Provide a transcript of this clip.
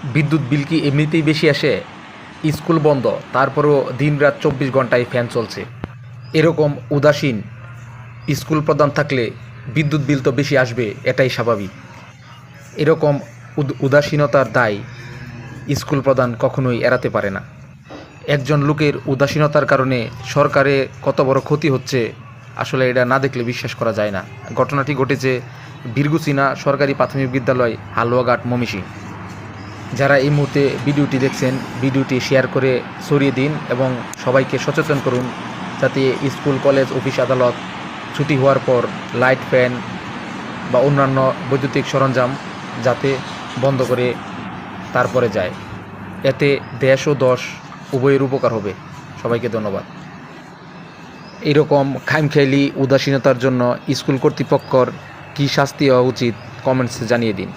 বিদ্যুৎ বিল কি এমনিতেই বেশি আসে? স্কুল বন্ধ, তারপরেও দিনরাত ২৪ ঘন্টায় ফ্যান চলছে। এরকম উদাসীন স্কুল প্রধান থাকলে বিদ্যুৎ বিল তো বেশি আসবে, এটাই স্বাভাবিক। এরকম উদাসীনতার দায় স্কুল প্রধান কখনোই এড়াতে পারে না। একজন লোকের উদাসীনতার কারণে সরকারে কত বড় ক্ষতি হচ্ছে, আসলে এটা না দেখলে বিশ্বাস করা যায় না। ঘটনাটি ঘটেছে বীরগুচিনা সরকারি প্রাথমিক বিদ্যালয়, হালুয়াঘাট, ময়মনসিংহ। যারা এই মুহূর্তে ভিডিওটি দেখছেন, ভিডিওটি শেয়ার করে ছড়িয়ে দিন এবং সবাইকে সচেতন করুন, যাতে স্কুল, কলেজ, অফিস, আদালত ছুটি হওয়ার পর লাইট, ফ্যান বা অন্যান্য বৈদ্যুতিক সরঞ্জাম যাতে বন্ধ করে তারপরে যায়। এতে দেশ ও দশ উভয়ের উপকার হবে। সবাইকে ধন্যবাদ। এরকম খামখেয়ালি উদাসীনতার জন্য স্কুল কর্তৃপক্ষের কী শাস্তি হওয়া উচিত, কমেন্টসে জানিয়ে দিন।